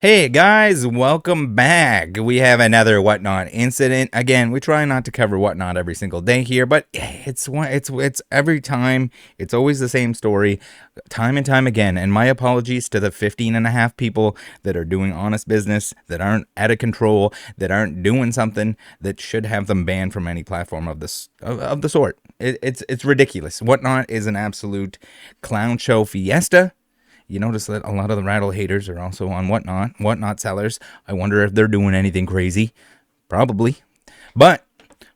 Hey guys, welcome back. We have another Whatnot incident. Again, we try not to cover Whatnot every single day here, but it's every time. It's always the same story, time and time again. And my apologies to the 15 and a half people that are doing honest business, that aren't out of control, that aren't doing something that should have them banned from any platform of this of the sort. It's ridiculous. Whatnot is an absolute clown show fiesta. You notice that a lot of the Rattle haters are also on Whatnot sellers. I wonder if they're doing anything crazy. Probably. But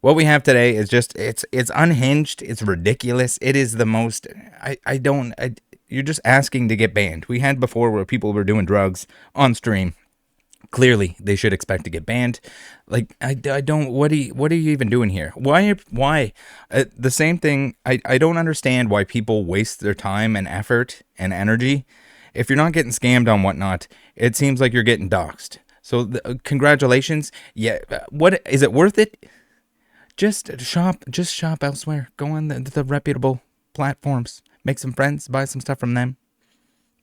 what we have today is just, it's unhinged. It's ridiculous. It is the most, you're just asking to get banned. We had before where people were doing drugs on stream. Clearly, they should expect to get banned. Like, I don't, what are you even doing here? Why? The same thing, I don't understand why people waste their time and effort and energy. If you're not getting scammed on Whatnot, it seems like you're getting doxxed. So, congratulations. Yeah, what, is it worth it? Just shop elsewhere. Go on the reputable platforms. Make some friends, buy some stuff from them.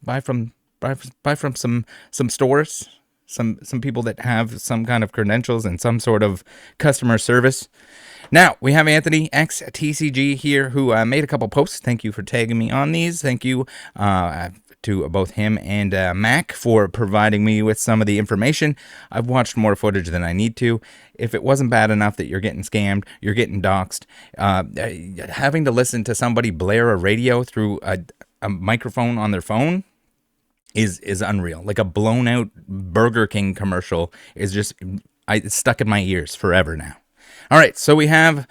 Buy from some stores. Some people that have some kind of credentials and some sort of customer service. Now, we have Anthony X TCG here who made a couple posts. Thank you for tagging me on these. Thank you to both him and Mac for providing me with some of the information. I've watched more footage than I need to. If it wasn't bad enough that you're getting scammed, you're getting doxxed, having to listen to somebody blare a radio through a microphone on their phone is unreal. Like a blown out Burger King commercial is just, it's stuck in my ears forever now. All right, so we have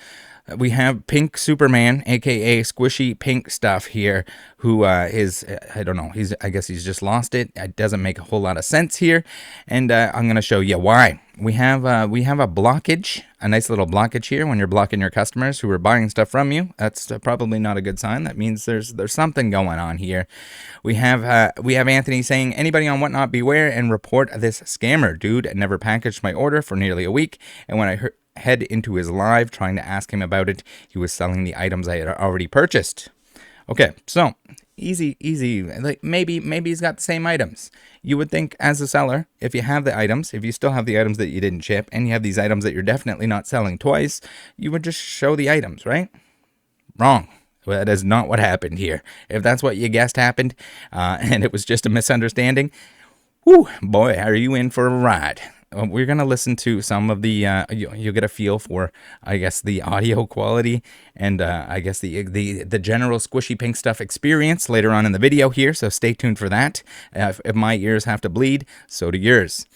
Pink Superman, aka Squishy Pink Stuff here, who is, I don't know, I guess he's just lost it. It doesn't make a whole lot of sense here, and I'm gonna show you why. We have a blockage, a nice little blockage here when you're blocking your customers who are buying stuff from you. That's probably not a good sign. That means there's something going on here. We have Anthony saying, anybody on Whatnot, beware and report this scammer. Dude never packaged my order for nearly a week, and when I head into his live trying to ask him about it, he was selling the items I had already purchased. Okay, so easy. Like maybe he's got the same items. You would think as a seller, if you have the items, if you still have the items that you didn't ship, and you have these items that you're definitely not selling twice, you would just show the items, right? Wrong. Well, that is not what happened here. If that's what you guessed happened, and it was just a misunderstanding, whew, boy, are you in for a ride. We're going to listen to some of the, you'll get a feel for, I guess, the audio quality and I guess the general Squishy Pink Stuff experience later on in the video here, so stay tuned for that. If my ears have to bleed, so do yours.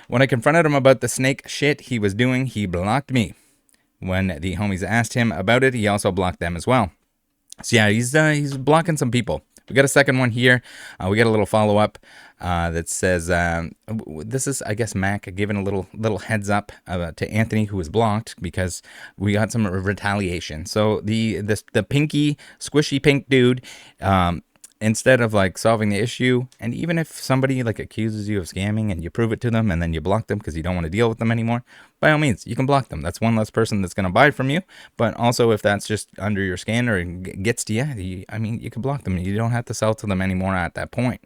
When I confronted him about the snake shit he was doing, he blocked me. When the homies asked him about it, he also blocked them as well. So yeah, he's blocking some people. We got a second one here. We got a little follow-up that says, this is, I guess, Mac giving a little heads up to Anthony, who was blocked, because we got some retaliation. So the pinky, squishy pink dude, instead of like solving the issue, and even if somebody like accuses you of scamming and you prove it to them and then you block them because you don't want to deal with them anymore, by all means, you can block them. That's one less person that's going to buy from you. But also, if that's just under your skin or gets to you, I mean, you can block them. You don't have to sell to them anymore at that point.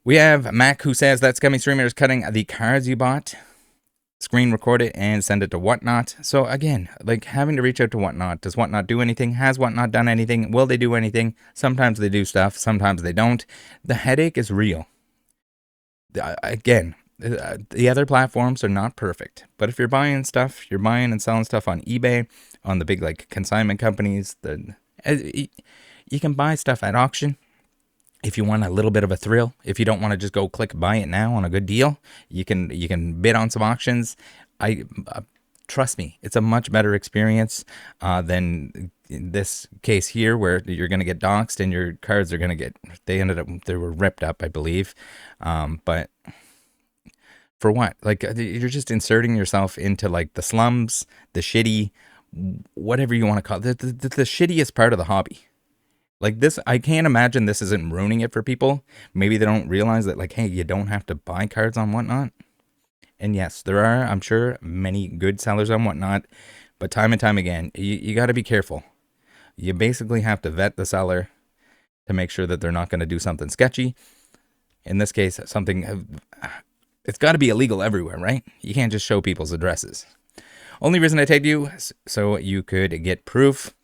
We have Mac who says that scummy streamer is cutting the cards you bought, screen record it, and send it to Whatnot. So again, like having to reach out to Whatnot. Does Whatnot do anything? Has Whatnot done anything? Will they do anything? Sometimes they do stuff. Sometimes they don't. The headache is real. Again, the other platforms are not perfect. But if you're buying stuff, you're buying and selling stuff on eBay, on the big like consignment companies, you can buy stuff at auction. If you want a little bit of a thrill, if you don't want to just go click buy it now on a good deal, you can bid on some auctions. Trust me, it's a much better experience than in this case here, where you're going to get doxxed and your cards are going to they were ripped up, I believe. But for what? Like, you're just inserting yourself into like the slums, the shitty, whatever you want to call it, the shittiest part of the hobby. Like this, I can't imagine this isn't ruining it for people. Maybe they don't realize that, like, hey, you don't have to buy cards on Whatnot. And yes, there are, I'm sure, many good sellers on Whatnot. But time and time again, you got to be careful. You basically have to vet the seller to make sure that they're not going to do something sketchy. In this case, something, it's got to be illegal everywhere, right? You can't just show people's addresses. Only reason I tagged you is so you could get proof.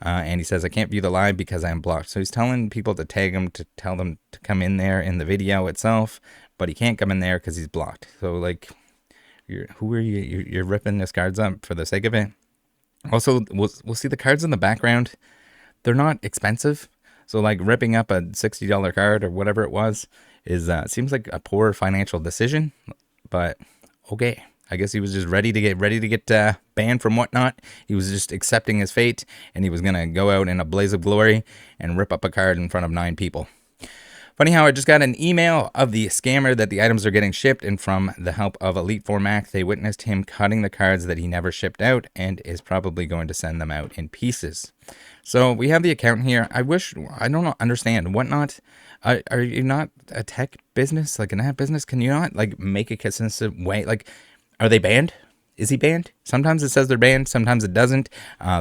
And he says, I can't view the live because I'm blocked. So he's telling people to tag him, to tell them to come in there in the video itself, but he can't come in there because he's blocked. So, like, who are you? You're ripping his cards up for the sake of it. Also, we'll see the cards in the background. They're not expensive. So, like, ripping up a $60 card or whatever it was is seems like a poor financial decision. But, okay. I guess he was just ready to get banned from Whatnot. He was just accepting his fate, and he was going to go out in a blaze of glory and rip up a card in front of 9 people. Funny how I just got an email of the scammer that the items are getting shipped, and from the help of Elite 4 Mac, they witnessed him cutting the cards that he never shipped out and is probably going to send them out in pieces. So we have the account here. I don't understand. Whatnot, are you not a tech business, like an app business? Can you not, like, make a consistent way, like... Are they banned? Is he banned? Sometimes it says they're banned. Sometimes it doesn't.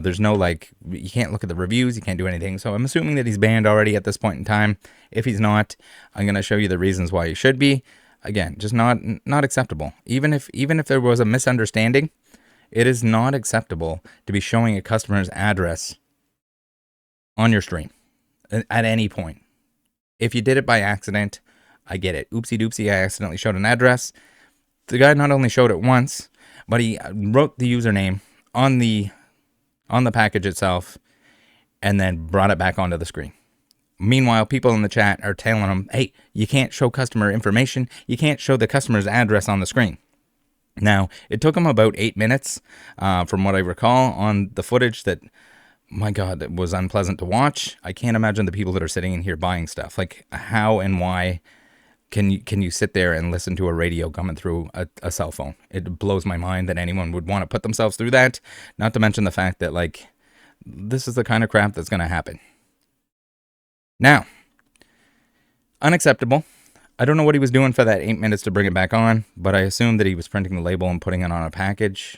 There's no, like, you can't look at the reviews. You can't do anything. So I'm assuming that he's banned already at this point in time. If he's not, I'm going to show you the reasons why he should be. Again, just not acceptable. Even if there was a misunderstanding, it is not acceptable to be showing a customer's address on your stream at any point. If you did it by accident, I get it. Oopsie doopsie, I accidentally showed an address. The guy not only showed it once, but he wrote the username on the package itself and then brought it back onto the screen. Meanwhile, people in the chat are telling him, hey, you can't show customer information. You can't show the customer's address on the screen. Now, it took him about 8 minutes, from what I recall, on the footage that, my God, it was unpleasant to watch. I can't imagine the people that are sitting in here buying stuff. Like, how and why can you sit there and listen to a radio coming through a cell phone? It blows my mind that anyone would want to put themselves through that. Not to mention the fact that, like, this is the kind of crap that's going to happen. Now, unacceptable. I don't know what he was doing for that 8 minutes to bring it back on, but I assume that he was printing the label and putting it on a package.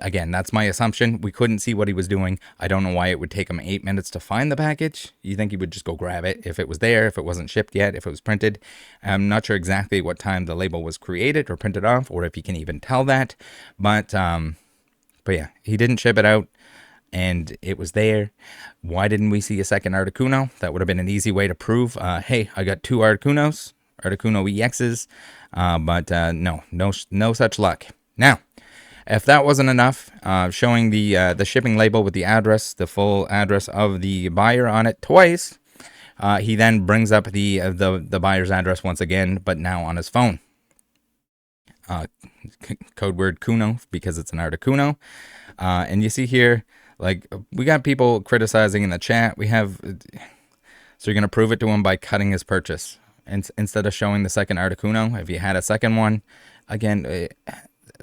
Again, that's my assumption. We couldn't see what he was doing. I don't know why it would take him 8 minutes to find the package. You think he would just go grab it if it was there, if it wasn't shipped yet, if it was printed. I'm not sure exactly what time the label was created or printed off, or if he can even tell that. But yeah, he didn't ship it out, and it was there. Why didn't we see a second Articuno? That would have been an easy way to prove, hey, I got 2 Articunos, Articuno EXs, but no such luck. Now, if that wasn't enough, showing the shipping label with the address, the full address of the buyer on it twice, he then brings up the buyer's address once again, but now on his phone. Code word Kuno, because it's an Articuno. And you see here, like, we got people criticizing in the chat. So you're going to prove it to him by cutting his purchase. And instead of showing the second Articuno, if you had a second one, again,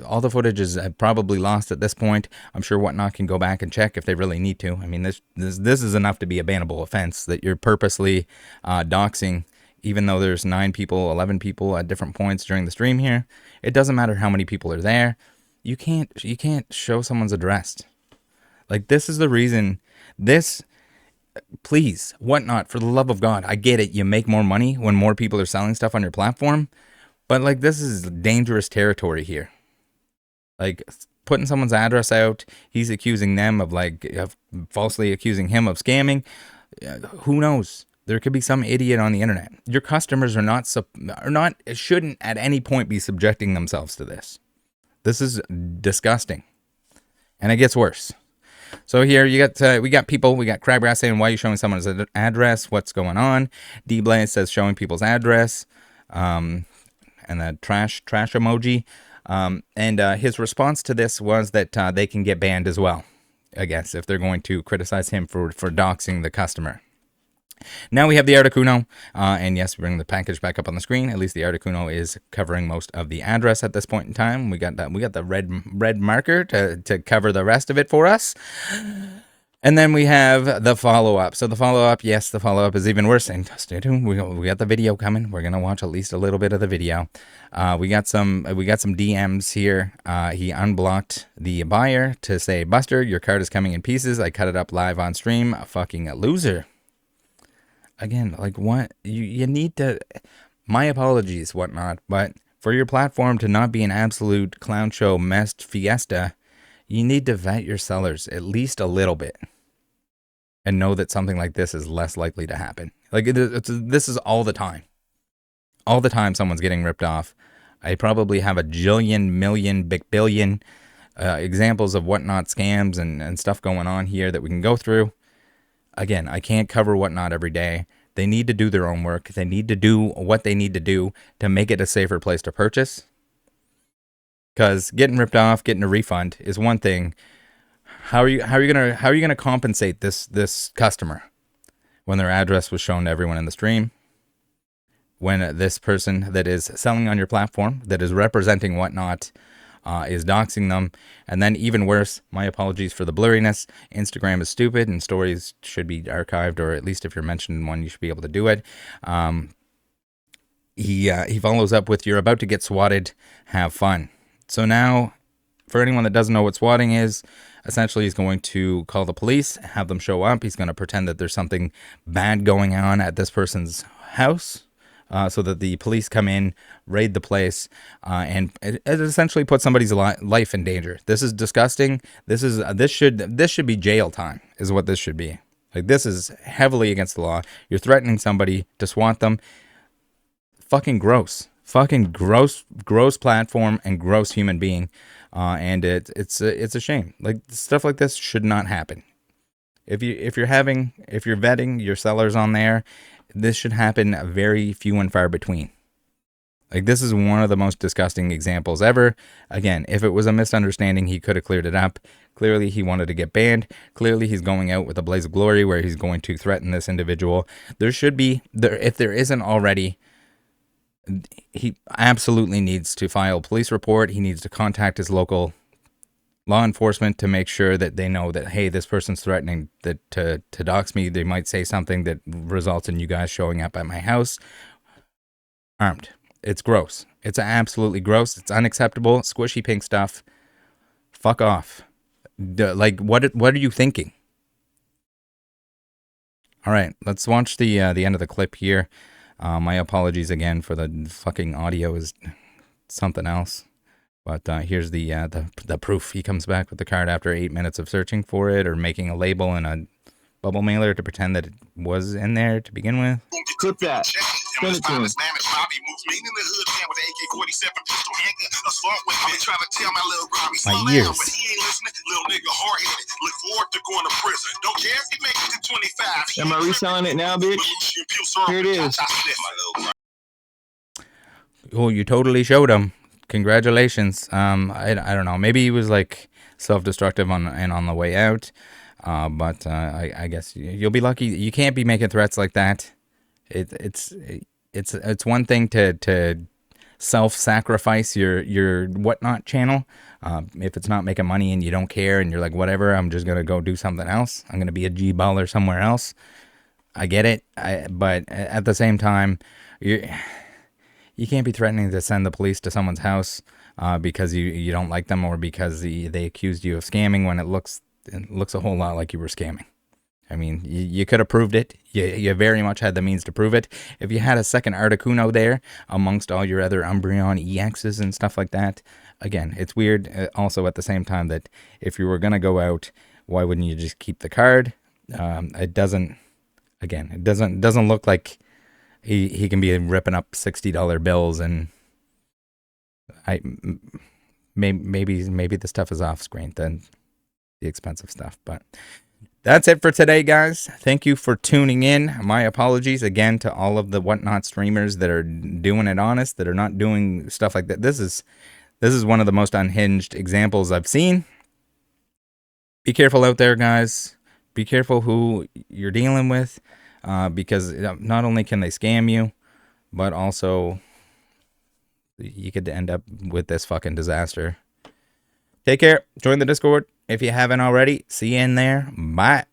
all the footage is probably lost at this point. I'm sure Whatnot can go back and check if they really need to. I mean, this is enough to be a bannable offense, that you're purposely doxing, even though there's 9 people, 11 people at different points during the stream here. It doesn't matter how many people are there. You can't show someone's address. Like, this is the reason. Please, Whatnot, for the love of God, I get it. You make more money when more people are selling stuff on your platform, but, like, this is dangerous territory here. Like, putting someone's address out, he's accusing them of, like, falsely accusing him of scamming. Who knows? There could be some idiot on the internet. Your customers shouldn't at any point be subjecting themselves to this. This is disgusting, and it gets worse. So here we got Crabgrass saying, why are you showing someone's address? What's going on? D-Blaze says showing people's address, and the trash emoji. And his response to this was that they can get banned as well, I guess, if they're going to criticize him for doxing the customer. Now we have the Articuno, and yes, bring the package back up on the screen. At least the Articuno is covering most of the address at this point in time. We got the red marker to cover the rest of it for us. And then we have the follow-up. So the follow-up, yes, the follow-up is even worse. And stay tuned. We got the video coming. We're gonna watch at least a little bit of the video. We got some DMs here. He unblocked the buyer to say, Buster, your card is coming in pieces. I cut it up live on stream. A fucking loser. Again, like, what? You need to... My apologies, whatnot, but for your platform to not be an absolute clown show mess fiesta, you need to vet your sellers at least a little bit and know that something like this is less likely to happen. Like, this is all the time. All the time someone's getting ripped off. I probably have a jillion, million, big billion examples of whatnot scams and stuff going on here that we can go through. Again, I can't cover whatnot every day. They need to do their own work. They need to do what they need to do to make it a safer place to purchase. Because getting ripped off, getting a refund is one thing. How are you gonna compensate this customer when their address was shown to everyone in the stream? When this person that is selling on your platform, that is representing whatnot, is doxing them. And then even worse, my apologies for the blurriness. Instagram is stupid and stories should be archived, or at least if you're mentioned in one, you should be able to do it. He follows up with, "You're about to get swatted. Have fun." So now, for anyone that doesn't know what swatting is, essentially he's going to call the police, have them show up. He's going to pretend that there's something bad going on at this person's house. So that the police come in, raid the place, and it essentially puts somebody's life in danger. This is disgusting. This should be jail time, is what this should be. Like, this is heavily against the law. You're threatening somebody to swat them. Fucking gross. Fucking gross platform and gross human being. And it's a shame. Like, stuff like this should not happen. If you're vetting your sellers on there, this should happen very few and far between. Like, this is one of the most disgusting examples ever. Again, if it was a misunderstanding, he could have cleared it up. Clearly, he wanted to get banned. Clearly, he's going out with a blaze of glory where he's going to threaten this individual. There should be, if there isn't already, he absolutely needs to file a police report. He needs to contact his local law enforcement to make sure that they know that, hey, this person's threatening to dox me. They might say something that results in you guys showing up at my house armed. It's gross. It's absolutely gross. It's unacceptable. Squishy pink stuff. Fuck off. Like, what are you thinking? All right, let's watch the end of the clip here. My apologies again for the fucking audio is something else. But here's the proof. He comes back with the card after 8 minutes of searching for it or making a label in a bubble mailer to pretend that it was in there to begin with. Clip that. Send it to him. My ears. Am I reselling it now, bitch? Here it is. Oh, you totally showed him. Congratulations. I don't know. Maybe he was like self-destructive on the way out. But I guess you'll be lucky. You can't be making threats like that. It's one thing to self-sacrifice your whatnot channel. If it's not making money and you don't care and you're like, whatever, I'm just gonna go do something else. I'm gonna be a G-baller somewhere else. I get it. But at the same time, you can't be threatening to send the police to someone's house because you don't like them, or because they accused you of scamming when it looks a whole lot like you were scamming. I mean, you could have proved it. You very much had the means to prove it. If you had a second Articuno there amongst all your other Umbreon EXs and stuff like that, again, it's weird also at the same time that if you were going to go out, why wouldn't you just keep the card? It doesn't look like he can be ripping up $60 bills, and maybe the stuff is off screen, then the expensive stuff. But that's it for today, guys. Thank you for tuning in. My apologies again to all of the whatnot streamers that are doing it honest, that are not doing stuff like that. This is one of the most unhinged examples I've seen. Be careful out there, guys. Be careful who you're dealing with. Because not only can they scam you, but also you could end up with this fucking disaster. Take care. Join the Discord if you haven't already. See you in there. Bye.